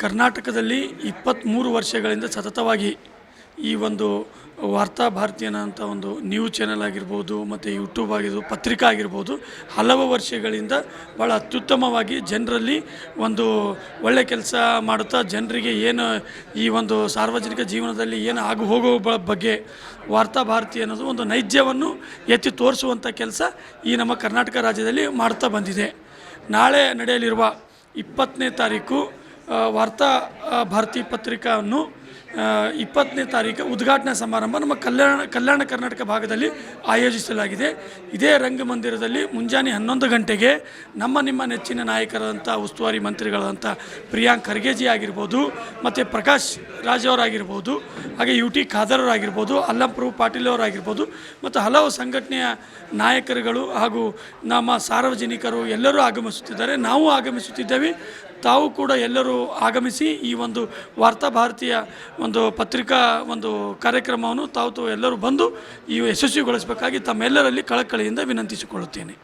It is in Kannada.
ಕರ್ನಾಟಕದಲ್ಲಿ 23 ವರ್ಷಗಳಿಂದ ಸತತವಾಗಿ ಈ ಒಂದು ವಾರ್ತಾ ಭಾರತೀಯನ ಅಂತ ಒಂದು ನ್ಯೂಸ್ ಚಾನೆಲ್ ಆಗಿರ್ಬೋದು, ಮತ್ತು ಯೂಟ್ಯೂಬ್ ಆಗಿರ್ಬೋದು, ಪತ್ರಿಕಾ ಆಗಿರ್ಬೋದು, ಹಲವು ವರ್ಷಗಳಿಂದ ಭಾಳ ಅತ್ಯುತ್ತಮವಾಗಿ ಜನರಲ್ಲಿ ಒಂದು ಒಳ್ಳೆಯ ಕೆಲಸ ಮಾಡುತ್ತಾ ಜನರಿಗೆ ಏನು ಈ ಒಂದು ಸಾರ್ವಜನಿಕ ಜೀವನದಲ್ಲಿ ಏನು ಆಗು ಹೋಗುವ ಬಗ್ಗೆ ವಾರ್ತಾ ಭಾರತಿ ಅನ್ನೋದು ಒಂದು ನೈಜವನ್ನು ಎತ್ತಿ ತೋರಿಸುವಂಥ ಕೆಲಸ ಈ ನಮ್ಮ ಕರ್ನಾಟಕ ರಾಜ್ಯದಲ್ಲಿ ಮಾಡ್ತಾ ಬಂದಿದೆ. ನಾಳೆ ನಡೆಯಲಿರುವ 20ನೇ ತಾರೀಕು ವಾರ್ತಾ ಭಾರತಿ ಪತ್ರಿಕಾವನ್ನು 20ನೇ ತಾರೀಕು ಉದ್ಘಾಟನಾ ಸಮಾರಂಭ ನಮ್ಮ ಕಲ್ಯಾಣ ಕರ್ನಾಟಕ ಭಾಗದಲ್ಲಿ ಆಯೋಜಿಸಲಾಗಿದೆ. ಇದೇ ರಂಗಮಂದಿರದಲ್ಲಿ ಮುಂಜಾನೆ 11 ಗಂಟೆಗೆ ನಿಮ್ಮ ನೆಚ್ಚಿನ ನಾಯಕರಾದಂಥ ಉಸ್ತುವಾರಿ ಮಂತ್ರಿಗಳಾದಂಥ ಪ್ರಿಯಾಂಕ್ ಖರ್ಗೆಜಿ ಆಗಿರ್ಬೋದು, ಮತ್ತು ಪ್ರಕಾಶ್ ರಾಜ್ ಅವರಾಗಿರ್ಬೋದು, ಹಾಗೆ UT ಖಾದರ್ ಅವರಾಗಿರ್ಬೋದು, ಅಲ್ಲಂಪ್ರಭು ಪಾಟೀಲ್ ಅವರಾಗಿರ್ಬೋದು, ಮತ್ತು ಹಲವು ಸಂಘಟನೆಯ ನಾಯಕರುಗಳು ಹಾಗೂ ನಮ್ಮ ಸಾರ್ವಜನಿಕರು ಎಲ್ಲರೂ ಆಗಮಿಸುತ್ತಿದ್ದಾರೆ. ನಾವು ಆಗಮಿಸುತ್ತಿದ್ದೇವೆ. ತಾವು ಕೂಡ ಎಲ್ಲರೂ ಆಗಮಿಸಿ ಈ ಒಂದು ವಾರ್ತಾ ಭಾರತೀಯ ಒಂದು ಪತ್ರಿಕಾ ಒಂದು ಕಾರ್ಯಕ್ರಮವನ್ನು ತಾವು ಎಲ್ಲರೂ ಬಂದು ಈ ಯಶಸ್ವಿಗೊಳಿಸಬೇಕಾಗಿ ತಮ್ಮೆಲ್ಲರಲ್ಲಿ ಕಳಕಳಿಯಿಂದ ವಿನಂತಿಸಿಕೊಳ್ಳುತ್ತೇನೆ.